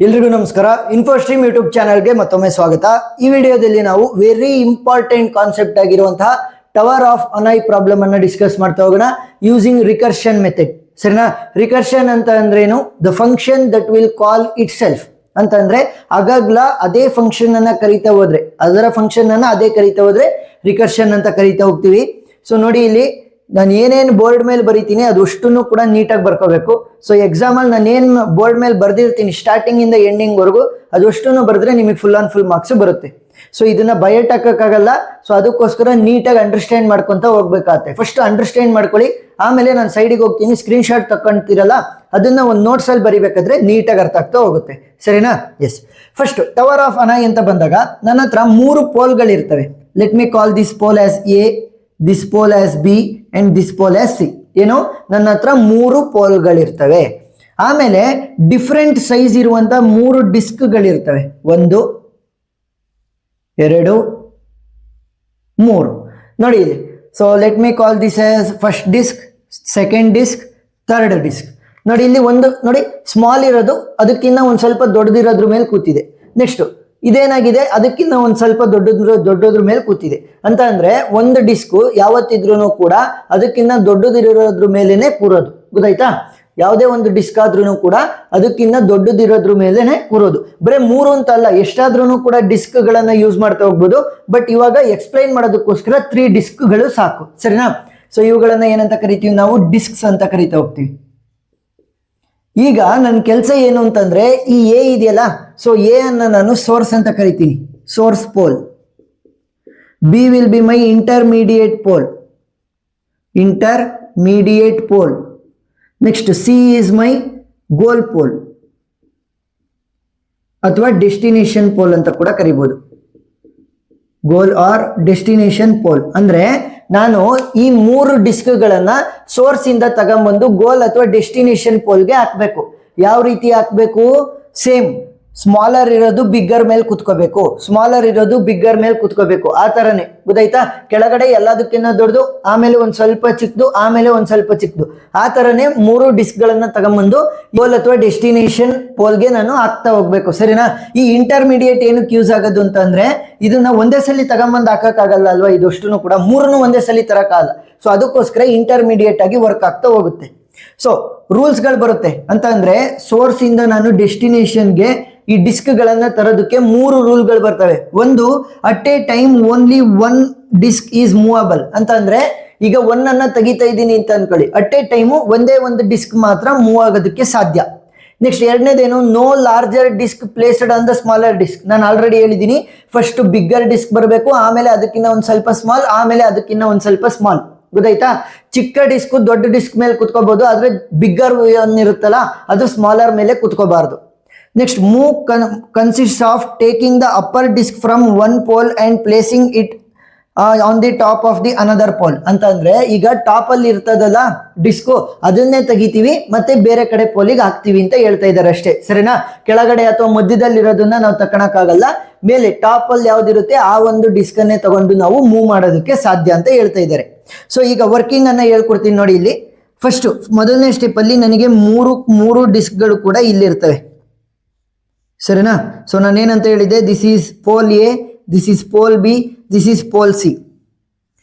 ಎಲ್ರಿಗೂ ನಮಸ್ಕಾರ. ಇನ್ಫೋಸ್ಟ್ರೀಮ್ ಯೂಟ್ಯೂಬ್ ಚಾನಲ್ಗೆ ಮತ್ತೊಮ್ಮೆ ಸ್ವಾಗತ. ಈ ವಿಡಿಯೋದಲ್ಲಿ ನಾವು ವೆರಿ ಇಂಪಾರ್ಟೆಂಟ್ ಕಾನ್ಸೆಪ್ಟ್ ಆಗಿರುವಂತಹ ಟವರ್ ಆಫ್ ಅನಾಯ್ ಪ್ರಾಬ್ಲಮ್ ಅನ್ನು ಡಿಸ್ಕಸ್ ಮಾಡ್ತಾ ಹೋಗೋಣ ಯೂಸಿಂಗ್ ರಿಕರ್ಷನ್ ಮೆಥಡ್. ಸರಿನಾ? ರಿಕರ್ಷನ್ ಅಂತ ಅಂದ್ರೇನು? The function that will call it self ಅಂತಂದ್ರೆ ಆಗಾಗ್ಲ ಅದೇ ಫಂಕ್ಷನ್ ಅನ್ನ ಕರಿತಾ ಹೋದ್ರೆ, ಅದರ ಫಂಕ್ಷನ್ ಅನ್ನ ಅದೇ ಕರಿತಾ ಹೋದ್ರೆ ರಿಕರ್ಷನ್ ಅಂತ ಕರಿತಾ ಹೋಗ್ತೀವಿ. ಸೊ ನೋಡಿ, ಇಲ್ಲಿ ನಾನು ಏನೇನು ಬೋರ್ಡ್ ಮೇಲೆ ಬರೀತೀನಿ ಅದು ಅಷ್ಟನ್ನು ಕೂಡ ನೀಟಾಗಿ ಬರ್ಕೋಬೇಕು. ಸೊ ಎಕ್ಸಾಮಲ್ಲಿ ನಾನು ಏನು ಬೋರ್ಡ್ ಮೇಲೆ ಬರ್ದಿರ್ತೀನಿ ಸ್ಟಾರ್ಟಿಂಗ್ ಇಂದ ಎಂಡಿಂಗ್ ವರೆಗೂ ಅದು ಅಷ್ಟನ್ನು ಬರೆದ್ರೆ ನಿಮಗೆ ಫುಲ್ ಆನ್ ಫುಲ್ ಮಾರ್ಕ್ಸ್ ಬರುತ್ತೆ. ಸೊ ಇದನ್ನ ಬಯಟ್ ಹಾಕಕ್ಕಾಗಲ್ಲ. ಸೊ ಅದಕ್ಕೋಸ್ಕರ ನೀಟಾಗಿ ಅಂಡರ್ಸ್ಟ್ಯಾಂಡ್ ಮಾಡ್ಕೊಂತ ಹೋಗ್ಬೇಕಾಗತ್ತೆ. ಫಸ್ಟ್ ಅಂಡರ್ಸ್ಟ್ಯಾಂಡ್ ಮಾಡ್ಕೊಳ್ಳಿ, ಆಮೇಲೆ ನಾನು ಸೈಡಿಗೆ ಹೋಗ್ತೀನಿ, ಸ್ಕ್ರೀನ್ ಶಾಟ್ ತಕೊಂತೀರಲ್ಲ ಅದನ್ನ ಒಂದು ನೋಟ್ಸ್ ಅಲ್ಲಿ ಬರಿಬೇಕಾದ್ರೆ ನೀಟಾಗಿ ಅರ್ಥ ಆಗ್ತಾ ಹೋಗುತ್ತೆ. ಸರಿನಾ? Yes. First tower of Hanoi ಅಂತ ಬಂದಾಗ ನನ್ನ ಹತ್ರ 3 ಪೋಲ್ಗಳಿರ್ತವೆ. Let me call this pole as A, this pole as B and this pole as C. ಏನು? ನನ್ನ ಹತ್ರ 3 ಪೋಲ್ಗಳಿರ್ತವೆ. ಆಮೇಲೆ ಡಿಫ್ರೆಂಟ್ ಸೈಜ್ ಇರುವಂತ 3 ಡಿಸ್ಕ್ಗಳಿರ್ತವೆ. 1 2 3 ನೋಡಿ ಇಲ್ಲಿ. So let me call this as first disc, second disc, third disc. ನೋಡಿ ಇಲ್ಲಿ ಒಂದು ನೋಡಿ ಸ್ಮಾಲ್ ಇರೋದು ಅದಕ್ಕಿಂತ ಒಂದು ಸ್ವಲ್ಪ ದೊಡ್ಡದಿರೋದ್ರ ಮೇಲೆ ಕೂತಿದೆ. ನೆಕ್ಸ್ಟ್ ಇದೇನಾಗಿದೆ, ಅದಕ್ಕಿಂತ ಒಂದು ಸ್ವಲ್ಪ ದೊಡ್ಡದ್ರ ಮೇಲೆ ಕೂತಿದೆ. ಅಂತ ಅಂದ್ರೆ ಒಂದು ಡಿಸ್ಕ್ ಯಾವತ್ತಿದ್ರೂ ಕೂಡ ಅದಕ್ಕಿಂತ ದೊಡ್ಡದಿರೋದ್ರ ಮೇಲೇನೆ ಕೂರೋದು. ಗೊತ್ತಾಯ್ತಾ? ಯಾವುದೇ ಒಂದು ಡಿಸ್ಕ್ ಆದ್ರೂ ಕೂಡ ಅದಕ್ಕಿಂತ ದೊಡ್ಡದಿರೋದ್ರ ಮೇಲೆನೆ ಕೂರೋದು. ಬರೀ 3 ಅಂತ ಅಲ್ಲ, ಎಷ್ಟಾದ್ರೂ ಕೂಡ ಡಿಸ್ಕ್ ಗಳನ್ನ ಯೂಸ್ ಮಾಡ್ತಾ ಹೋಗ್ಬೋದು. ಬಟ್ ಇವಾಗ ಎಕ್ಸ್ಪ್ಲೈನ್ ಮಾಡೋದಕ್ಕೋಸ್ಕರ 3 ಡಿಸ್ಕ್ಗಳು ಸಾಕು. ಸರಿನಾ? ಸೊ ಇವುಗಳನ್ನ ಏನಂತ ಕರಿತೀವಿ ನಾವು? ಡಿಸ್ಕ್ಸ್ ಅಂತ ಕರಿತಾ ಹೋಗ್ತೀವಿ. ಈಗ ನನ್ನ ಕೆಲಸ ಏನು ಅಂತಂದ್ರೆ ಈ ಎ ಇದೆಯಲ್ಲ, ಸೊ ಎ ಅನ್ನ ನಾನು ಸೋರ್ಸ್ ಅಂತ ಕರಿತೀನಿ, source pole. B will be my intermediate pole, intermediate pole. Next C is my goal pole ಅಥವಾ ಡೆಸ್ಟಿನೇಷನ್ ಪೋಲ್ ಅಂತ ಕೂಡ ಕರಿಬಹುದು. ಗೋಲ್ ಆರ್ ಡೆಸ್ಟಿನೇಷನ್ ಪೋಲ್ ಅಂದ್ರೆ ನಾನು ಈ 3 ಡಿಸ್ಕ್ಗಳನ್ನ ಸೋರ್ಸ್ ಇಂದ ತಗೊಂಡ್ಬಂದು ಗೋಲ್ ಅಥವಾ ಡೆಸ್ಟಿನೇಷನ್ ಪೋಲ್ಗೆ ಹಾಕ್ಬೇಕು. ಯಾವ ರೀತಿ ಹಾಕ್ಬೇಕು? ಸೇಮ್, ಸ್ಮಾಲರ್ ಇರೋದು ಬಿಗ್ಗರ್ ಮೇಲೆ ಕುತ್ಕೋಬೇಕು, ಸ್ಮಾಲರ್ ಇರೋದು ಬಿಗ್ಗರ್ ಮೇಲೆ ಕುತ್ಕೋಬೇಕು. ಆ ತರನೇ. ಗೊತ್ತಾಯ್ತಾ? ಕೆಳಗಡೆ ಎಲ್ಲದಕ್ಕಿಂತ ದೊಡ್ಡದು, ಆಮೇಲೆ ಒಂದ್ ಸ್ವಲ್ಪ ಚಿಕ್ಕದು, ಆಮೇಲೆ ಒಂದ್ ಸ್ವಲ್ಪ ಚಿಕ್ಕದು. ಆ ತರನೇ 3 ಡಿಸ್ಕ್ ಗಳನ್ನ ತಗೊಂಡ್ಬಂದು ಗೋಲ್ ಅಥವಾ ಡೆಸ್ಟಿನೇಷನ್ ಪೋಲ್ಗೆ ನಾನು ಹಾಕ್ತಾ ಹೋಗ್ಬೇಕು. ಸರಿನಾ? ಈ ಇಂಟರ್ಮೀಡಿಯೇಟ್ ಏನಕ್ಕೆ ಯೂಸ್ ಆಗೋದು ಅಂತಂದ್ರೆ ಇದನ್ನ ಒಂದೇ ಸಲ ತಗೊಂಬಂದು ಹಾಕಕ್ಕಾಗಲ್ಲ ಅಲ್ವಾ, ಇದಷ್ಟು ಕೂಡ 3 ಒಂದೇ ಸಲ ತರಕ್ಕಾಗಲ್ಲ. ಸೊ ಅದಕ್ಕೋಸ್ಕರ ಇಂಟರ್ಮೀಡಿಯೇಟ್ ಆಗಿ ವರ್ಕ್ ಆಗ್ತಾ ಹೋಗುತ್ತೆ. ಸೊ ರೂಲ್ಸ್ ಗಳು ಬರುತ್ತೆ ಅಂತ ಅಂದ್ರೆ ಸೋರ್ಸ್ ಇಂದ ನಾನು ಡೆಸ್ಟಿನೇಷನ್ಗೆ ಈ ಡಿಸ್ಕ್ ಗಳನ್ನ ತರೋದಕ್ಕೆ 3 ರೂಲ್ಗಳು ಬರ್ತವೆ. ಒಂದು, at a time only 1 disc is movable ಅಂತ ಅಂದ್ರೆ ಈಗ 1 ಅನ್ನ ತೆಗಿತಾ ಇದ್ದೀನಿ ಅಂತ ಅನ್ಕೊಳ್ಳಿ, ಅಟ್ ಎ ಟೈಮು ಒಂದೇ ಒಂದು ಡಿಸ್ಕ್ ಮಾತ್ರ ಮೂವ್ ಆಗೋದಕ್ಕೆ ಸಾಧ್ಯ. ನೆಕ್ಸ್ಟ್ ಎರಡನೇದೇನು? No larger disc placed on the smaller disc. ನಾನು ಆಲ್ರೆಡಿ ಹೇಳಿದ್ದೀನಿ, ಫಸ್ಟ್ ಬಿಗ್ಗರ್ ಡಿಸ್ಕ್ ಬರಬೇಕು, ಆಮೇಲೆ ಅದಕ್ಕಿಂತ ಒಂದು ಸ್ವಲ್ಪ ಸ್ಮಾಲ್, ಆಮೇಲೆ ಅದಕ್ಕಿಂತ ಒಂದು ಸ್ವಲ್ಪ ಸ್ಮಾಲ್. ಗೊತ್ತಾಯ್ತಾ? ಚಿಕ್ಕ ಡಿಸ್ಕ್ ದೊಡ್ಡ ಡಿಸ್ಕ್ ಮೇಲೆ ಕುತ್ಕೋಬಹುದು, ಆದ್ರೆ ಬಿಗ್ಗರ್ ಇರುತ್ತಲ್ಲ ಅದು ಸ್ಮಾಲರ್ ಮೇಲೆ ಕುತ್ಕೋಬಾರ್ದು. Next, move consist of taking the upper disc from 1 pole and placing it on the top of the another pole. ಅಂತ ಅಂದ್ರೆ ಈಗ ಟಾಪ್ ಅಲ್ಲಿ ಇರ್ತದಲ್ಲ ಡಿಸ್ಕು, ಅದನ್ನೇ ತೆಗಿತೀವಿ ಮತ್ತೆ ಬೇರೆ ಕಡೆ ಪೋಲಿಗೆ ಹಾಕ್ತಿವಿ ಅಂತ ಹೇಳ್ತಾ ಇದ್ದಾರೆ ಅಷ್ಟೇ. ಸರಿನಾ? ಕೆಳಗಡೆ ಅಥವಾ ಮಧ್ಯದಲ್ಲಿ ಇರೋದನ್ನ ನಾವು ತಕೊಳಕ್ಕಾಗಲ್ಲ, ಮೇಲೆ ಟಾಪ್ ಅಲ್ಲಿ ಯಾವ್ದಿರುತ್ತೆ ಆ ಒಂದು ಡಿಸ್ಕ್ ಅನ್ನೇ ತಗೊಂಡು ನಾವು ಮೂವ್ ಮಾಡೋದಕ್ಕೆ ಸಾಧ್ಯ ಅಂತ ಹೇಳ್ತಾ ಇದ್ದಾರೆ. ಸೊ ಈಗ ವರ್ಕಿಂಗ್ ಅನ್ನ ಹೇಳ್ಕೊಡ್ತೀನಿ ನೋಡಿ. ಇಲ್ಲಿ ಫಸ್ಟ್ ಮೊದಲನೇ ಸ್ಟೆಪ್ ಅಲ್ಲಿ ನನಗೆ 3 ಡಿಸ್ಕ್ಗಳು ಕೂಡ ಇಲ್ಲಿರ್ತವೆ. ಸರಿನಾ? ಸೊ ನಾನೇನಂತ ಹೇಳಿದೆ? This is pole A, this is pole B, this is pole C.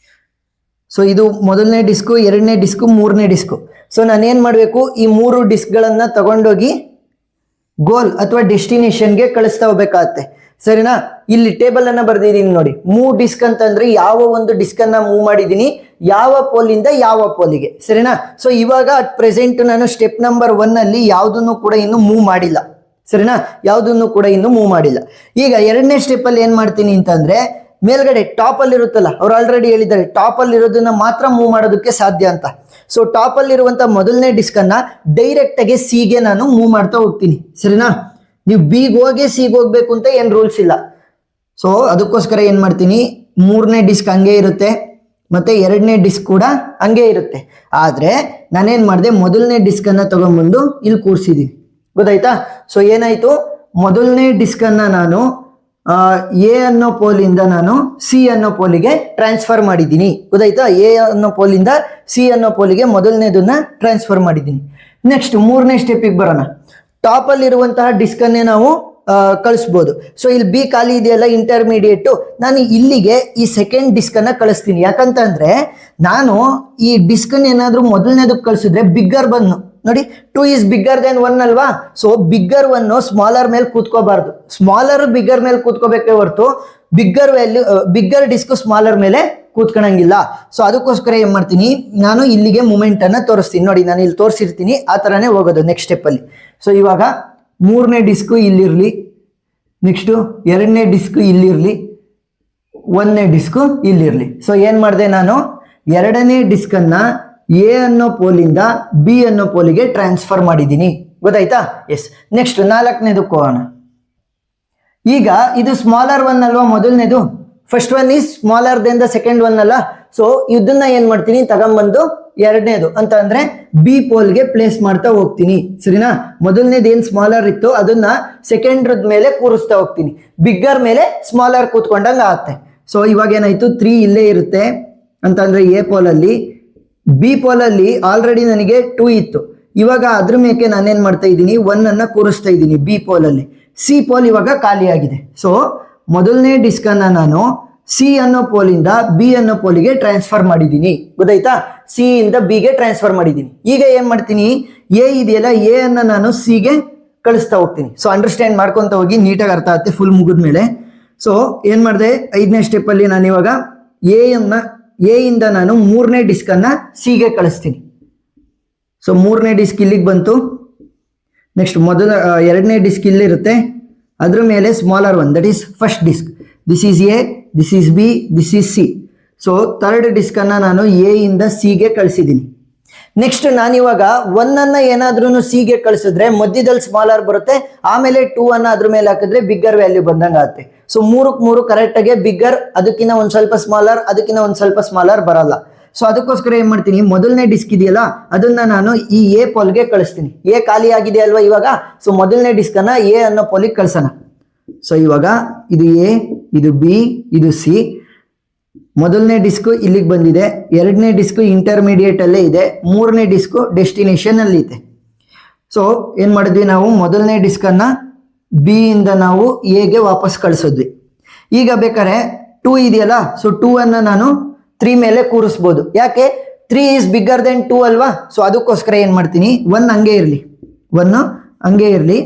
So ಇದು ಮೊದಲನೇ ಡಿಸ್ಕು, ಎರಡನೇ ಡಿಸ್ಕು, ಮೂರನೇ ಡಿಸ್ಕು. ಸೊ ನಾನೇನ್ ಮಾಡಬೇಕು? ಈ 3 ಡಿಸ್ಕ್ಗಳನ್ನ ತಗೊಂಡೋಗಿ ಗೋಲ್ ಅಥವಾ ಡೆಸ್ಟಿನೇಷನ್ಗೆ ಕಳಿಸ್ತಾ ಹೋಗ್ಬೇಕಾಗತ್ತೆ. ಸರಿನಾ? ಇಲ್ಲಿ ಟೇಬಲ್ ಅನ್ನ ಬರ್ದಿದ್ದೀನಿ ನೋಡಿ. ಮೂವ್ ಡಿಸ್ಕ್ ಅಂತಂದ್ರೆ ಯಾವ ಒಂದು ಡಿಸ್ಕ್ ಅನ್ನ ಮೂವ್ ಮಾಡಿದೀನಿ, ಯಾವ ಪೋಲಿಂದ ಯಾವ ಪೋಲಿಗೆ. ಸರಿನಾ? ಸೊ ಇವಾಗ ಅಟ್ ಪ್ರೆಸೆಂಟ್ ನಾನು ಸ್ಟೆಪ್ ನಂಬರ್ 1 ಅಲ್ಲಿ ಯಾವುದನ್ನು ಕೂಡ ಇನ್ನು ಮೂವ್ ಮಾಡಿಲ್ಲ. ಸರಿನಾ? ಯಾವುದನ್ನು ಕೂಡ ಇನ್ನು ಮೂವ್ ಮಾಡಿಲ್ಲ. ಈಗ ಎರಡನೇ ಸ್ಟೆಪ್ ಅಲ್ಲಿ ಏನ್ ಮಾಡ್ತೀನಿ ಅಂತಂದ್ರೆ, ಮೇಲ್ಗಡೆ ಟಾಪ್ ಅಲ್ಲಿ ಇರುತ್ತಲ್ಲ, ಅವ್ರು ಆಲ್ರೆಡಿ ಹೇಳಿದ್ದಾರೆ ಟಾಪ್ ಅಲ್ಲಿ ಇರೋದನ್ನ ಮಾತ್ರ ಮೂವ್ ಮಾಡೋದಕ್ಕೆ ಸಾಧ್ಯ ಅಂತ. ಸೊ ಟಾಪ್ ಅಲ್ಲಿ ಇರುವಂತ ಮೊದಲನೇ ಡಿಸ್ಕ್ ಅನ್ನ ಡೈರೆಕ್ಟ್ ಆಗಿ ಸಿಗೆ ನಾನು ಮೂವ್ ಮಾಡ್ತಾ ಹೋಗ್ತೀನಿ. ಸರಿನಾ? ನೀವು ಬಿಗೆ ಹೋಗಿ ಸಿಗೆ ಹೋಗ್ಬೇಕು ಅಂತ ಏನ್ ರೂಲ್ಸ್ ಇಲ್ಲ. ಸೊ ಅದಕ್ಕೋಸ್ಕರ ಏನ್ ಮಾಡ್ತೀನಿ, 3ನೇ ಡಿಸ್ಕ್ ಹಂಗೆ ಇರುತ್ತೆ, ಮತ್ತೆ 2ನೇ ಡಿಸ್ಕ್ ಕೂಡ ಹಂಗೆ ಇರುತ್ತೆ. ಆದ್ರೆ ನಾನೇನ್ ಮಾಡಿದೆ, ಮೊದಲನೇ ಡಿಸ್ಕ್ ಅನ್ನ ತಗೊಂಡ್ಬಂದು ಇಲ್ಲಿ ಕೂರ್ಸಿದೀನಿ. ಗೊತ್ತಾಯ್ತಾ? ಸೊ ಏನಾಯ್ತು, ಮೊದಲನೇ ಡಿಸ್ಕ್ ಅನ್ನ ನಾನು ಎ ಅನ್ನೋ ಪೋಲಿಂದ ನಾನು ಸಿ ಅನ್ನೋ ಪೋಲಿಗೆ ಟ್ರಾನ್ಸ್ಫರ್ ಮಾಡಿದ್ದೀನಿ. ಗೊತ್ತಾಯ್ತಾ? ಎ ಅನ್ನೋ ಪೋಲಿಂದ ಸಿ ಅನ್ನೋ ಪೋಲಿಗೆ ಮೊದಲನೇದನ್ನ ಟ್ರಾನ್ಸ್ಫರ್ ಮಾಡಿದ್ದೀನಿ. ನೆಕ್ಸ್ಟ್ 3ನೇ ಸ್ಟೆಪ್ಪಿಗೆ ಬರೋಣ. ಟಾಪ್ ಅಲ್ಲಿ ಇರುವಂತಹ ಡಿಸ್ಕ್ ಅನ್ನೇ ನಾವು ಕಳಿಸ್ಬೋದು. ಸೊ ಇಲ್ಲಿ ಬಿ ಖಾಲಿ ಇದೆಯಲ್ಲ ಇಂಟರ್ಮೀಡಿಯೇಟ್, ನಾನು ಇಲ್ಲಿಗೆ ಈ ಸೆಕೆಂಡ್ ಡಿಸ್ಕ್ ಅನ್ನ ಕಳಿಸ್ತೀನಿ. ಯಾಕಂತಂದ್ರೆ ನಾನು ಈ ಡಿಸ್ಕ್ ಏನಾದ್ರೂ ಮೊದಲನೇದಕ್ಕೆ ಕಳಿಸಿದ್ರೆ ಬಿಗ್ಗರ್ ಬಂದು ನೋಡಿ 2 is bigger than 1 ಅಲ್ವಾ. ಸೊ ಬಿಗ್ಗರ್ 1 ಸ್ಮಾಲರ್ ಮೇಲೆ ಕೂತ್ಕೋಬಾರ್ದು, ಸ್ಮಾಲರ್ ಬಿಗ್ಗರ್ ಮೇಲೆ ಕೂತ್ಕೋಬೇಕೇ ಹೊರತು ಬಿಗ್ಗರ್ ಡಿಸ್ಕ್ ಸ್ಮಾಲರ್ ಮೇಲೆ ಕೂತ್ಕೊಳಂಗಿಲ್ಲ. ಸೊ ಅದಕ್ಕೋಸ್ಕರ ಏನ್ ಮಾಡ್ತೀನಿ, ನಾನು ಇಲ್ಲಿಗೆ ಮೂಮೆಂಟ್ ಅನ್ನ ತೋರಿಸ್ತೀನಿ. ನೋಡಿ ನಾನು ಇಲ್ಲಿ ತೋರಿಸಿರ್ತೀನಿ, ಆ ತರನೇ ಹೋಗೋದು ನೆಕ್ಸ್ಟ್ ಸ್ಟೆಪ್ ಅಲ್ಲಿ. ಸೊ ಇವಾಗ 3ನೇ ಡಿಸ್ಕ್ ಇಲ್ಲಿರ್ಲಿ, ನೆಕ್ಸ್ಟ್ 2ನೇ ಡಿಸ್ಕ್ ಇಲ್ಲಿರ್ಲಿ, 1ನೇ ಡಿಸ್ಕ್ ಇಲ್ಲಿರ್ಲಿ. ಸೊ ಏನ್ ಮಾಡಿದೆ, ನಾನು 2ನೇ ಡಿಸ್ಕ್ ಅನ್ನ ಎ ಅನ್ನೋ ಪೋಲಿಂದ ಬಿ ಅನ್ನೋ ಪೋಲಿಗೆ ಟ್ರಾನ್ಸ್ಫರ್ ಮಾಡಿದ್ದೀನಿ. ಗೊತ್ತಾಯ್ತಾ? ಎಸ್. ನೆಕ್ಸ್ಟ್ 4ನೇದಕ್ಕೆ ಹೋಗೋಣ. ಈಗ ಇದು ಸ್ಮಾಲರ್ 1 ಅಲ್ವಾ ಮೊದಲನೇದು, first one is smaller than the second one ಅಲ್ಲ. ಸೊ ಇದನ್ನ ಏನ್ ಮಾಡ್ತೀನಿ, ತಗೊಂಡ್ಬಂದು 2ನೇದು ಅಂತ ಅಂದ್ರೆ ಬಿ ಪೋಲ್ಗೆ ಪ್ಲೇಸ್ ಮಾಡ್ತಾ ಹೋಗ್ತೀನಿ. ಸರಿನಾ? ಮೊದಲನೇದು ಏನ್ ಸ್ಮಾಲರ್ ಇತ್ತು ಅದನ್ನ ಸೆಕೆಂಡ್ ಮೇಲೆ ಕೂರಿಸ್ತಾ ಹೋಗ್ತೀನಿ, ಬಿಗ್ಗರ್ ಮೇಲೆ ಸ್ಮಾಲರ್ ಕೂತ್ಕೊಂಡಂಗ ಆಗುತ್ತೆ. ಸೊ ಇವಾಗ ಏನಾಯ್ತು, 3 ಇಲ್ಲೇ ಇರುತ್ತೆ ಅಂತಂದ್ರೆ ಎ ಪೋಲಲ್ಲಿ. ಬಿ ಪೋಲಲ್ಲಿ ಆಲ್ರೆಡಿ ನನಗೆ 2 ಇತ್ತು, ಇವಾಗ ಅದ್ರ ಮೇಲೆ ನಾನೇನ್ ಮಾಡ್ತಾ ಇದ್ದೀನಿ, 1 ಅನ್ನ ಕೂರಿಸ್ತಾ ಇದ್ದೀನಿ ಬಿ ಪೋಲಲ್ಲಿ. ಸಿ ಪೋಲ್ ಇವಾಗ ಖಾಲಿ ಆಗಿದೆ. ಸೊ ಮೊದಲನೇ ಡಿಸ್ಕ್ ಅನ್ನ ನಾನು ಸಿ ಅನ್ನೋ ಪೋಲಿಂದ ಬಿ ಅನ್ನೋ ಪೋಲಿಗೆ ಟ್ರಾನ್ಸ್ಫರ್ ಮಾಡಿದ್ದೀನಿ. ಗೊತ್ತಾಯ್ತಾ? ಸಿ ಇಂದ ಬಿಗೆ ಟ್ರಾನ್ಸ್ಫರ್ ಮಾಡಿದ್ದೀನಿ. ಈಗ ಏನ್ ಮಾಡ್ತೀನಿ, ಎ ಇದೆಯಲ್ಲ ಎ ಅನ್ನ ನಾನು ಸಿಗೆ ಕಳಿಸ್ತಾ ಹೋಗ್ತೀನಿ. ಸೊ ಅಂಡರ್ಸ್ಟ್ಯಾಂಡ್ ಮಾಡ್ಕೊಂತ ಹೋಗಿ, ನೀಟಾಗಿ ಅರ್ಥ ಆಗುತ್ತೆ ಫುಲ್ ಮುಗಿದ್ಮೇಲೆ. ಸೊ ಏನ್ ಮಾಡಿದೆ, 5ನೇ ಸ್ಟೆಪ್ ಅಲ್ಲಿ ನಾನು ಇವಾಗ ಎ ಇಂದ ನಾನು 3ನೇ ಡಿಸ್ಕ್ ಅನ್ನ ಸಿಗೆ ಕಳಿಸ್ತೀನಿ. ಸೊ 3ನೇ ಡಿಸ್ಕ್ ಇಲ್ಲಿಗೆ ಬಂತು. ನೆಕ್ಸ್ಟ್ 2ನೇ ಡಿಸ್ಕ್ ಇಲ್ಲಿರುತ್ತೆ, ಅದ್ರ ಮೇಲೆ smaller 1 that is first disc. This is A, this is B, this is C. So 3rd disc ಅನ್ನ ನಾನು ಎ ಇಂದ ಸಿಗೆ ಕಳಿಸಿದ್ದೀನಿ. ನೆಕ್ಸ್ಟ್ ನಾನಿವಾಗ 1 ಅನ್ನ ಏನಾದ್ರೂ ಸಿಗೆ ಕಳಿಸಿದ್ರೆ ಮಧ್ಯದಲ್ಲಿ ಸ್ಮಾಲರ್ ಬರುತ್ತೆ, ಆಮೇಲೆ 2 ಅನ್ನ ಅದ್ರ ಮೇಲೆ ಹಾಕಿದ್ರೆ ಬಿಗ್ಗರ್ ವ್ಯಾಲ್ಯೂ ಬಂದಂಗ ಆಗುತ್ತೆ. ಸೊ 3 ಕರೆಕ್ಟ್ ಆಗಿ ಬಿಗ್ಗರ್, ಅದಕ್ಕಿಂತ ಒಂದ್ ಸ್ವಲ್ಪ ಸ್ಮಾಲರ್, ಅದಕ್ಕಿಂತ ಒಂದ್ ಸ್ವಲ್ಪ ಸ್ಮಾಲರ್ ಬರಲ್ಲ. ಸೊ ಅದಕ್ಕೋಸ್ಕರ ಏನ್ ಮಾಡ್ತೀನಿ, ಮೊದಲನೇ ಡಿಸ್ಕ್ ಇದೆಯಲ್ಲ ಅದನ್ನ ನಾನು ಈ ಎ ಪೋಲ್ಗೆ ಕಳಿಸ್ತೀನಿ. ಎ ಖಾಲಿ ಆಗಿದೆ ಅಲ್ವಾ ಇವಾಗ. ಸೊ ಮೊದಲನೇ ಡಿಸ್ಕ್ ಅನ್ನ ಎ ಅನ್ನೋ ಪೋಲಿಗೆ ಕಳ್ಸೋಣ. ಸೊ ಇವಾಗ ಇದು ಎ, ಇದು ಬಿ, ಇದು ಸಿ. ಮೊದಲನೇ ಡಿಸ್ಕ್ ಇಲ್ಲಿಗೆ ಬಂದಿದೆ, 2ನೇ ಡಿಸ್ಕ್ ಇಂಟರ್ಮೀಡಿಯೇಟ್ ಅಲ್ಲೇ ಇದೆ, 3ನೇ ಡಿಸ್ಕ್ ಡೆಸ್ಟಿನೇಷನ್ ಅಲ್ಲಿ ಇದೆ. ಸೊ ಏನ್ ಮಾಡಿದ್ವಿ, ನಾವು ಮೊದಲನೇ ಡಿಸ್ಕ್ ಅನ್ನ ಬಿ ಇಂದ ನಾವು ಎಗೆ ವಾಪಸ್ ಕಳಿಸಿದ್ವಿ. ಈಗ ಬೇಕಾದ್ರೆ 2 ಇದೆಯಲ್ಲ, ಸೊ 2 ಅನ್ನ ನಾನು 3 ಮೇಲೆ ಕೂರಿಸ್ಬೋದು. ಯಾಕೆ, 3 is bigger than 2 ಅಲ್ವಾ. ಸೊ ಅದಕ್ಕೋಸ್ಕರ ಏನ್ ಮಾಡ್ತೀನಿ, 1 ಹಂಗೆ ಇರಲಿ, 1 ಹಂಗೆ ಇರಲಿ.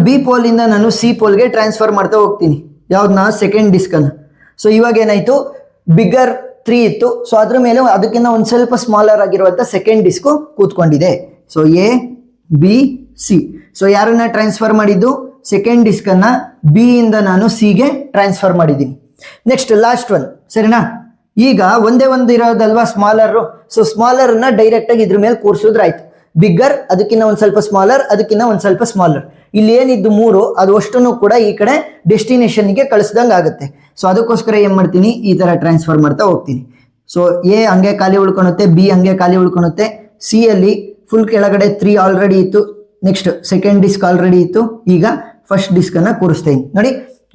ಬಿ ಪೋಲ್ ಇಂದ ನಾನು ಸಿ ಪೋಲ್ಗೆ ಟ್ರಾನ್ಸ್ಫರ್ ಮಾಡ್ತಾ ಹೋಗ್ತೀನಿ. ಯಾವ್ದನ್ನ, ಸೆಕೆಂಡ್ ಡಿಸ್ಕ್ ಅನ್ನ. ಸೊ ಇವಾಗ ಏನಾಯ್ತು, ಬಿಗ್ಗರ್ 3 ಇತ್ತು, ಸೊ ಅದ್ರ ಮೇಲೆ ಅದಕ್ಕಿಂತ ಒಂದ್ ಸ್ವಲ್ಪ ಸ್ಮಾಲರ್ ಆಗಿರುವಂತ ಸೆಕೆಂಡ್ ಡಿಸ್ಕ್ ಕೂತ್ಕೊಂಡಿದೆ. So A B C. So ಯಾರನ್ನ ಟ್ರಾನ್ಸ್ಫರ್ ಮಾಡಿದ್ದು, ಸೆಕೆಂಡ್ ಡಿಸ್ಕ್ ಅನ್ನ ಬಿ ಇಂದ ನಾನು ಸಿಗೆ ಟ್ರಾನ್ಸ್ಫರ್ ಮಾಡಿದ್ದೀನಿ. Next last one. ಸರಿನಾ? ಈಗ ಒಂದೇ ಒಂದು ಇರೋದಲ್ವಾ ಸ್ಮಾಲರ್. ಸೊ ಸ್ಮಾಲರ್ ನ ಡೈರೆಕ್ಟ್ ಆಗಿ ಇದ್ರ ಮೇಲೆ ಕೂರ್ಸಿದ್ರಾಯ್ತು. ಬಿಗ್ಗರ್, ಅದಕ್ಕಿಂತ ಒಂದ್ ಸ್ವಲ್ಪ ಸ್ಮಾಲರ್, ಅದಕ್ಕಿಂತ ಒಂದ್ ಸ್ವಲ್ಪ ಸ್ಮಾಲರ್. ಇಲ್ಲಿ ಏನಿದ್ದು 3 ಅದು ಅಷ್ಟನ್ನು ಕೂಡ ಈ ಕಡೆ ಡೆಸ್ಟಿನೇಷನ್ಗೆ ಕಳಿಸ್ದಂಗೆ ಆಗುತ್ತೆ. ಸೊ ಅದಕ್ಕೋಸ್ಕರ ಏನ್ ಮಾಡ್ತೀನಿ, ಈ ತರ ಟ್ರಾನ್ಸ್ಫರ್ ಮಾಡ್ತಾ ಹೋಗ್ತೀನಿ. ಸೊ ಎ ಹಂಗೆ ಖಾಲಿ ಉಳ್ಕೊಳುತ್ತೆ, ಬಿ ಹಂಗೆ ಖಾಲಿ ಉಳ್ಕೊಳುತ್ತೆ. ಸಿ ಅಲ್ಲಿ ಫುಲ್ ಕೆಳಗಡೆ 3 ಆಲ್ರೆಡಿ ಇತ್ತು, ನೆಕ್ಸ್ಟ್ ಸೆಕೆಂಡ್ ಡಿಸ್ಕ್ ಆಲ್ರೆಡಿ ಇತ್ತು. ಈಗ ಫಸ್ಟ್ ಡಿಸ್ಕ್ ಅನ್ನ ಕೂರಿಸ್ತೀನಿ. ನೋಡಿ,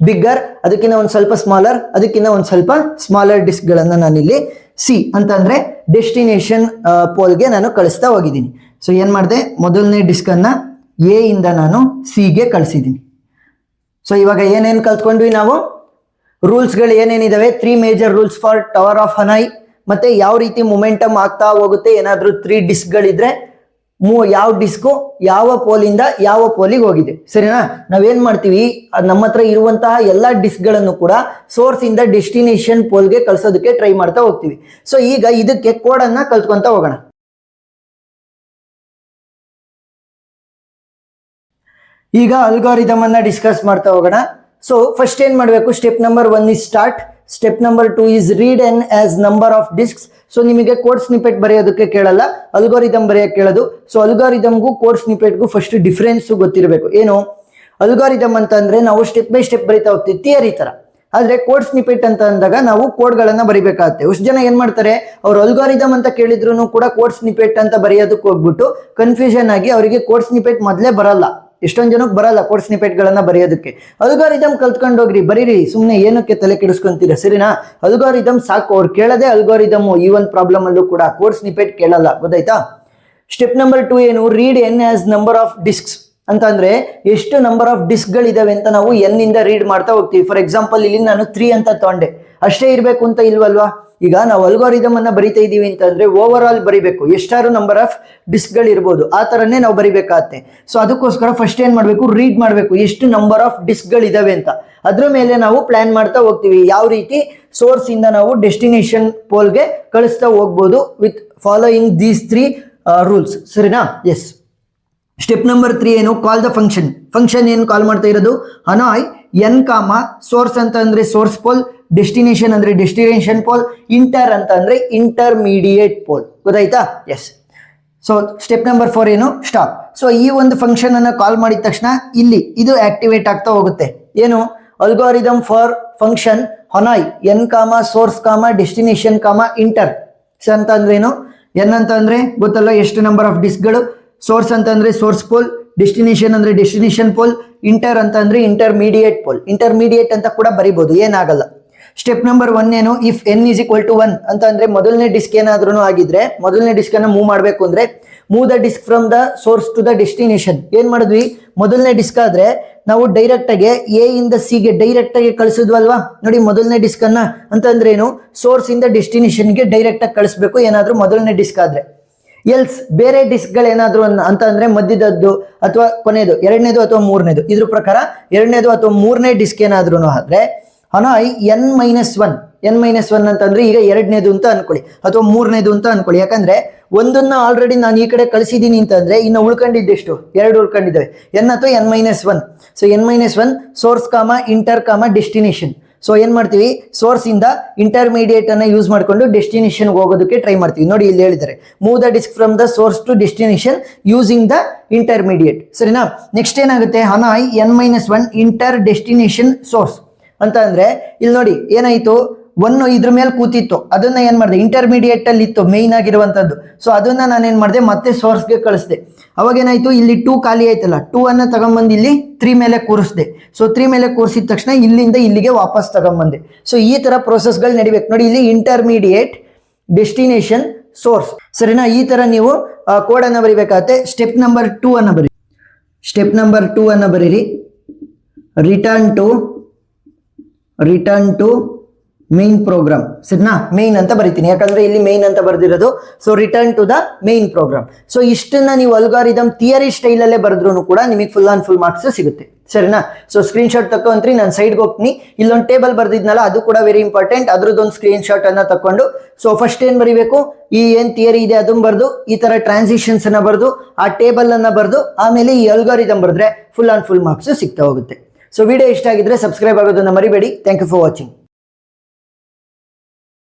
ಬಿಗ್ಗರ್, ಅದಕ್ಕಿಂತ ಒಂದ್ ಸ್ವಲ್ಪ ಸ್ಮಾಲರ್, ಅದಕ್ಕಿಂತ ಒಂದ್ ಸ್ವಲ್ಪ ಸ್ಮಾಲರ್ ಡಿಸ್ಕ್ ಗಳನ್ನ ನಾನಿಲ್ಲಿ ಸಿ ಅಂತಂದ್ರೆ ಡೆಸ್ಟಿನೇಷನ್ ಪೋಲ್ಗೆ ನಾನು ಕಳಿಸ್ತಾ ಹೋಗಿದ್ದೀನಿ. ಸೊ ಏನ್ ಮಾಡಿದೆ, ಮೊದಲನೇ ಡಿಸ್ಕ್ ಅನ್ನ ಎ ಇಂದ ನಾನು ಸಿಗೆ ಕಳಿಸಿದ್ದೀನಿ. ಸೊ ಇವಾಗ ಏನೇನು ಕಲ್ತ್ಕೊಂಡ್ವಿ ನಾವು, ರೂಲ್ಸ್ಗಳು ಏನೇನಿದಾವೆ, 3 major rules for tower of Hanoi, ಮತ್ತೆ ಯಾವ ರೀತಿ ಮೊಮೆಂಟಮ್ ಆಗ್ತಾ ಹೋಗುತ್ತೆ, ಏನಾದ್ರೂ 3 ಡಿಸ್ಕ್ಗಳಿದ್ರೆ ಯಾವ ಡಿಸ್ಕು ಯಾವ ಪೋಲಿಂದ ಯಾವ ಪೋಲಿಗೆ ಹೋಗಿದೆ. ಸರಿನಾ? ನಾವೇನ್ ಮಾಡ್ತೀವಿ, ನಮ್ಮ ಹತ್ರ ಇರುವಂತಹ ಎಲ್ಲಾ ಡಿಸ್ಕ್ಗಳನ್ನು ಕೂಡ ಸೋರ್ಸ್ ಇಂದ ಡೆಸ್ಟಿನೇಷನ್ ಪೋಲ್ಗೆ ಕಳ್ಸೋದಕ್ಕೆ ಟ್ರೈ ಮಾಡ್ತಾ ಹೋಗ್ತೀವಿ. ಸೊ ಈಗ ಇದಕ್ಕೆ ಕೋಡ್ ಅನ್ನ ಕಲ್ತ್ಕೊಂತ ಹೋಗೋಣ. ಈಗ ಅಲ್ಗಾರಿದಮ್ ಅನ್ನ ಡಿಸ್ಕಸ್ ಮಾಡ್ತಾ ಹೋಗೋಣ. ಸೊ ಫಸ್ಟ್ ಏನ್ ಮಾಡಬೇಕು, step number 1 is start, step number 2 is read N as number of discs. So ನಿಮಗೆ ಕೋಡ್ ಸ್ನಿಪೆಟ್ ಬರೆಯೋದಕ್ಕೆ ಕೇಳಲ್ಲ, ಅಲ್ಗಾರಿದಮ್ ಬರೆಯಕ್ಕೆ ಕೇಳೋದು. ಸೊ ಅಲ್ಗಾರಿದಮ್ಗೂ ಕೋಡ್ ಸ್ನಿಪೆಟ್ಗೂ ಫಸ್ಟ್ ಡಿಫ್ರೆನ್ಸ್ ಗೊತ್ತಿರಬೇಕು. ಏನು ಅಲ್ಗಾರಿದಮ್ ಅಂತ ಅಂದ್ರೆ ನಾವು ಸ್ಟೆಪ್ ಬೈ ಸ್ಟೆಪ್ ಬರಿತಾ ಹೋಗ್ತೀವಿ, ಥಿಯರಿ ತರ. ಆದ್ರೆ ಕೋಡ್ ಸ್ನಿಪೆಟ್ ಅಂತ ಅಂದಾಗ ನಾವು ಕೋಡ್ಗಳನ್ನ ಬರಿಬೇಕಾಗುತ್ತೆ. ಎಷ್ಟು ಜನ ಏನ್ ಮಾಡ್ತಾರೆ, ಅವ್ರು ಅಲ್ಗಾರಿದಮ್ ಅಂತ ಕೇಳಿದ್ರು ಕೂಡ ಕೋಡ್ ಸ್ನಿಪೆಟ್ ಅಂತ ಬರೆಯೋದಕ್ಕೆ ಹೋಗ್ಬಿಟ್ಟು ಕನ್ಫ್ಯೂಷನ್ ಆಗಿ ಅವರಿಗೆ ಕೋಡ್ ಸ್ನಿಪೆಟ್ ಮೊದಲೇ ಬರಲ್ಲ. ಎಷ್ಟೊಂದು ಜನಕ್ಕೆ ಬರಲ್ಲ ಕೋಡ್ ಸ್ನಿಪೆಟ್ ಗಳನ್ನ ಬರೆಯೋದಕ್ಕೆ. ಅಲ್ಗಾರಿದಮ್ ಕಲ್ತ್ಕೊಂಡು ಹೋಗ್ರಿ, ಬರೀರಿ, ಸುಮ್ನೆ ಏನಕ್ಕೆ ತಲೆ ಕೆಡಿಸ್ಕೊಂತೀರ. ಸರಿನಾ? ಅಲ್ಗಾರಿದಮ್ ಸಾಕು, ಅವ್ರು ಕೇಳದೆ ಅಲ್ಗಾರಿದಮ್. ಈ ಒಂದು ಪ್ರಾಬ್ಲಮ್ ಅಲ್ಲೂ ಕೂಡ ಕೋಡ್ ಸ್ನಿಪೆಟ್ ಕೇಳಲ್ಲ. ಗೊತ್ತಾಯ್ತಾ? ಸ್ಟೆಪ್ ನಂಬರ್ 2 ಏನು, read N as number of discs ಅಂತ ಅಂದ್ರೆ ಎಷ್ಟು ನಂಬರ್ ಆಫ್ ಡಿಸ್ಕ್ಗಳಿದಾವೆ ಅಂತ ನಾವು ಎನ್ ಇಂದ ರೀಡ್ ಮಾಡ್ತಾ ಹೋಗ್ತೀವಿ. ಫಾರ್ ಎಕ್ಸಾಂಪಲ್ ಇಲ್ಲಿ ನಾನು 3 ಅಂತ ತಗೊಂಡೆ, ಅಷ್ಟೇ ಇರಬೇಕು ಅಂತ ಇಲ್ವಲ್ವಾ. ಈಗ ನಾವು ಅಲ್ಗಾರಿದಮ್ ಅನ್ನ ಬರಿತಾ ಇದೀವಿ ಅಂತಂದ್ರೆ ಓವರ್ ಆಲ್ ಬರಿಬೇಕು, ಎಷ್ಟಾರು ನಂಬರ್ ಆಫ್ ಡಿಸ್ಕ್ಗಳು ಇರ್ಬೋದು, ಆ ತರನೇ ನಾವು ಬರಿಬೇಕಾಗತ್ತೆ. ಸೊ ಅದಕ್ಕೋಸ್ಕರ ಫಸ್ಟ್ ಏನ್ ಮಾಡ್ಬೇಕು, ರೀಡ್ ಮಾಡ್ಬೇಕು ಎಷ್ಟು ನಂಬರ್ ಆಫ್ ಡಿಸ್ಕ್ಗಳು ಇದಾವೆ ಅಂತ. ಅದ್ರ ಮೇಲೆ ನಾವು ಪ್ಲಾನ್ ಮಾಡ್ತಾ ಹೋಗ್ತೀವಿ, ಯಾವ ರೀತಿ ಸೋರ್ಸ್ ಇಂದ ನಾವು ಡೆಸ್ಟಿನೇಷನ್ ಪೋಲ್ಗೆ ಕಳಿಸ್ತಾ ಹೋಗ್ಬೋದು ವಿತ್ ಫಾಲೋಯಿಂಗ್ ದೀಸ್ 3 ರೂಲ್ಸ್. ಸರಿನಾ? ಎಸ್. ಸ್ಟೆಪ್ ನಂಬರ್ 3 ಏನು, ಕಾಲ್ ದ ಫಂಕ್ಷನ್. ಫಂಕ್ಷನ್ ಏನು ಕಾಲ್ ಮಾಡ್ತಾ ಇರೋದು, ಅನಾಯ್ ಎನ್ ಕಾಮ ಸೋರ್ಸ್ ಅಂತ ಅಂದ್ರೆ ಸೋರ್ಸ್ ಪೋಲ್, ಡೆಸ್ಟಿನೇಷನ್ ಅಂದ್ರೆ ಡೆಸ್ಟಿನೇಷನ್ ಪೋಲ್, ಇಂಟರ್ ಅಂತ ಅಂದ್ರೆ ಇಂಟರ್ಮೀಡಿಯೇಟ್ ಪೋಲ್. ಗೊತ್ತಾಯ್ತಾ? ಎಸ್. ಸೊ ಸ್ಟೆಪ್ ನಂಬರ್ 4 ಏನು, ಸ್ಟಾಪ್. ಸೊ ಈ ಒಂದು ಫಂಕ್ಷನ್ ಅನ್ನ ಕಾಲ್ ಮಾಡಿದ ತಕ್ಷಣ ಇಲ್ಲಿ ಇದು ಆಕ್ಟಿವೇಟ್ ಆಗ್ತಾ ಹೋಗುತ್ತೆ. ಏನು, ಅಲ್ಗಾರಿದಮ್ ಫಾರ್ ಫಂಕ್ಷನ್ ಹೊನಾಯ್ ಎನ್ ಕಾಮ ಸೋರ್ಸ್ ಕಾಮ ಡೆಸ್ಟಿನೇಷನ್ ಕಾಮ ಇಂಟರ್. ಅಂತ ಅಂದ್ರೆ ಏನು, ಎನ್ ಅಂತ ಅಂದ್ರೆ ಗೊತ್ತಲ್ಲ ಎಷ್ಟು ನಂಬರ್ ಆಫ್ ಡಿಸ್ಕ್ಗಳು, ಸೋರ್ಸ್ ಅಂತ ಅಂದ್ರೆ ಸೋರ್ಸ್ ಪೋಲ್, ಡೆಸ್ಟಿನೇಷನ್ ಅಂದ್ರೆ ಡೆಸ್ಟಿನೇಷನ್ ಪೋಲ್, ಇಂಟರ್ ಅಂತ ಅಂದ್ರೆ ಇಂಟರ್ಮೀಡಿಯೇಟ್ ಪೋಲ್. ಇಂಟರ್ಮೀಡಿಯೇಟ್ ಅಂತ ಕೂಡ ಬರಿಬಹುದು, ಏನಾಗಲ್ಲ. ಸ್ಟೆಪ್ ನಂಬರ್ 1 ಏನು, if N is equal to 1 ಅಂತ ಅಂದ್ರೆ ಮೊದಲನೇ ಡಿಸ್ಕ್ ಏನಾದ್ರೂ ಆಗಿದ್ರೆ, ಮೊದಲನೇ ಡಿಸ್ಕ್ ಅನ್ನ ಮೂವ್ ಮಾಡಬೇಕು ಅಂದ್ರೆ move the disc from the source to the destination. ಏನ್ ಮಾಡಿದ್ವಿ, ಮೊದಲನೇ ಡಿಸ್ಕ್ ಆದ್ರೆ ನಾವು ಡೈರೆಕ್ಟ್ ಆಗಿ ಎ ಇಂದ ಸಿ ಗೆ ಡೈರೆಕ್ಟ್ ಆಗಿ ಕಳಿಸಿದ್ವಲ್ವಾ. ನೋಡಿ ಮೊದಲನೇ ಡಿಸ್ಕ್ ಅನ್ನ ಅಂತ ಅಂದ್ರೆ ಏನು, ಸೋರ್ಸ್ ಇಂದ ಡೆಸ್ಟಿನೇಷನ್ ಗೆ ಡೈರೆಕ್ಟ್ ಆಗಿ ಕಳಿಸ್ಬೇಕು ಏನಾದ್ರೂ ಮೊದಲನೇ ಡಿಸ್ಕ್ ಆದ್ರೆ. ಎಲ್ಸ್ ಬೇರೆ ಡಿಸ್ಕ್ಗಳೇನಾದ್ರು ಅಂತ ಅಂದ್ರೆ ಮಧ್ಯದದ್ದು ಅಥವಾ ಕೊನೆಯದು, ಎರಡನೇದು ಅಥವಾ ಮೂರನೇದು, ಇದ್ರ ಪ್ರಕಾರ ಎರಡನೇದು ಅಥವಾ ಮೂರನೇ ಡಿಸ್ಕ್ ಏನಾದ್ರೂ ಆದ್ರೆ ಹನಾಯ್ n-1 ಅಂತಂದ್ರೆ ಈಗ ಎರಡನೇದು ಅಂತ ಅನ್ಕೊಳ್ಳಿ ಅಥವಾ ಮೂರನೇದು ಅಂತ ಅನ್ಕೊಳ್ಳಿ. ಯಾಕಂದ್ರೆ ಒಂದನ್ನ ಆಲ್ರೆಡಿ ನಾನು ಈ ಕಡೆ ಕಳಿಸಿದೀನಿ ಅಂತಂದ್ರೆ ಇನ್ನು ಉಳ್ಕೊಂಡಿದ್ದೆಷ್ಟು, 2 ಉಳ್ಕೊಂಡಿದ್ದಾವೆ, n ಅಥವಾ n-1. ಸೊ n-1 ಸೋರ್ಸ್ ಕಾಮ ಇಂಟರ್ ಕಾಮ ಡೆಸ್ಟಿನೇಷನ್. ಸೊ ಏನ್ ಮಾಡ್ತೀವಿ, ಸೋರ್ಸ್ ಇಂದ ಇಂಟರ್ಮೀಡಿಯೇಟ್ ಅನ್ನ ಯೂಸ್ ಮಾಡ್ಕೊಂಡು ಡೆಸ್ಟಿನೇಷನ್ ಹೋಗೋದಕ್ಕೆ ಟ್ರೈ ಮಾಡ್ತೀವಿ. ನೋಡಿ ಇಲ್ಲಿ ಹೇಳಿದ್ದಾರೆ, move the disc from the source to destination using the intermediate. ಸರಿನಾ? ನೆಕ್ಸ್ಟ್ ಏನಾಗುತ್ತೆ, Hanoi n-1 inter destination source ಅಂತ ಅಂದ್ರೆ ಇಲ್ಲಿ ನೋಡಿ ಏನಾಯ್ತು, 1 ಇದ್ರ ಮೇಲೆ ಕೂತಿತ್ತು, ಅದನ್ನ ಏನ್ ಮಾಡಿದೆ, ಇಂಟರ್ಮೀಡಿಯೇಟ್ ಅಲ್ಲಿ ಇತ್ತು ಮೇನ್ ಆಗಿರುವಂತದ್ದು. ಸೊ ಅದನ್ನ ನಾನು ಏನ್ ಮಾಡಿದೆ, ಮತ್ತೆ ಸೋರ್ಸ್ಗೆ ಕಳಿಸಿದೆ. ಅವಾಗ ಏನಾಯ್ತು, ಇಲ್ಲಿ 2 ಖಾಲಿ ಆಯ್ತಲ್ಲ, 2 ಅನ್ನ ತಗೊಂಡ್ಬಂದು ಇಲ್ಲಿ 3 ಮೇಲೆ ಕೂರಿಸಿದೆ. ಸೊ 3 ಮೇಲೆ ಕೂರಿಸಿದ ತಕ್ಷಣ ಇಲ್ಲಿಂದ ಇಲ್ಲಿಗೆ ವಾಪಸ್ ತಗೊಂಡ್ಬಂದೆ. ಸೊ ಈ ತರ ಪ್ರೋಸೆಸ್ಗಳು ನಡಿಬೇಕು. ನೋಡಿ ಇಲ್ಲಿ ಇಂಟರ್ಮೀಡಿಯೇಟ್, ಡೆಸ್ಟಿನೇಷನ್, ಸೋರ್ಸ್. ಸರಿನಾ? ಈ ತರ ನೀವು ಕೋಡ್ ಅನ್ನ ಬರಿಬೇಕಾಗತ್ತೆ. ಸ್ಟೆಪ್ ನಂಬರ್ 2 ಅನ್ನ ಬರೀ. ಸ್ಟೆಪ್ ನಂಬರ್ 2 ಅನ್ನ ಬರೀರಿ, ರಿಟರ್ನ್ ಟು ಮೇನ್ ಪ್ರೋಗ್ರಾಮ್. ಸರಿನಾ? ಮೇನ್ ಅಂತ ಬರಿತೀನಿ, ಯಾಕಂದ್ರೆ ಇಲ್ಲಿ ಮೇನ್ ಅಂತ ಬರ್ದಿರೋದು. So return to the main program. So ಇಷ್ಟನ್ನ ನೀವು ಅಲ್ಗಾರಿದಮ್ ಥಿಯರಿ ಸ್ಟೈಲ್ ಅಲ್ಲೇ ಬರೆದ್ರು ಕೂಡ ನಿಮಗೆ ಫುಲ್ ಆನ್ ಫುಲ್ ಮಾರ್ಕ್ಸ್ ಸಿಗುತ್ತೆ. ಸರಿನಾ? ಸೊ ಸ್ಕ್ರೀನ್ ಶಾಟ್ ತಕೊಂಡ್ರಿ, ನಾನು ಸೈಡ್ಗೆ ಹೋಗ್ತೀನಿ, ಇಲ್ಲೊಂದು ಟೇಬಲ್ ಬರ್ದಿದ್ನಲ್ಲ ಅದು ಕೂಡ ವೆರಿ ಇಂಪಾರ್ಟೆಂಟ್, ಅದ್ರದ್ದೊಂದು ಸ್ಕ್ರೀನ್ ಶಾಟ್ ಅನ್ನ ತಕೊಂಡು ಸೊ ಫಸ್ಟ್ ಏನ್ ಬರಿಬೇಕು, ಈ ಏನ್ ಥಿಯರಿ ಇದೆ ಅದನ್ನ ಬರ್ದು, ಈ ತರ ಟ್ರಾನ್ಸಿಷನ್ಸ್ ಅನ್ನ ಬರ್ದು, ಆ ಟೇಬಲ್ ಅನ್ನ ಬರ್ದು, ಆಮೇಲೆ ಈ ಅಲ್ಗಾರಿದಮ್ ಬರೆದ್ರೆ ಫುಲ್ ಆನ್ ಫುಲ್ ಮಾರ್ಕ್ಸ್ ಸಿಗ್ತಾ ಹೋಗುತ್ತೆ. ಸೊ ವಿಡಿಯೋ ಇಷ್ಟ ಆಗಿದ್ರೆ ಸಬ್ಸ್ಕ್ರೈಬ್ ಆಗೋದನ್ನ ಮರಿಬೇಡಿ. Thank you for watching.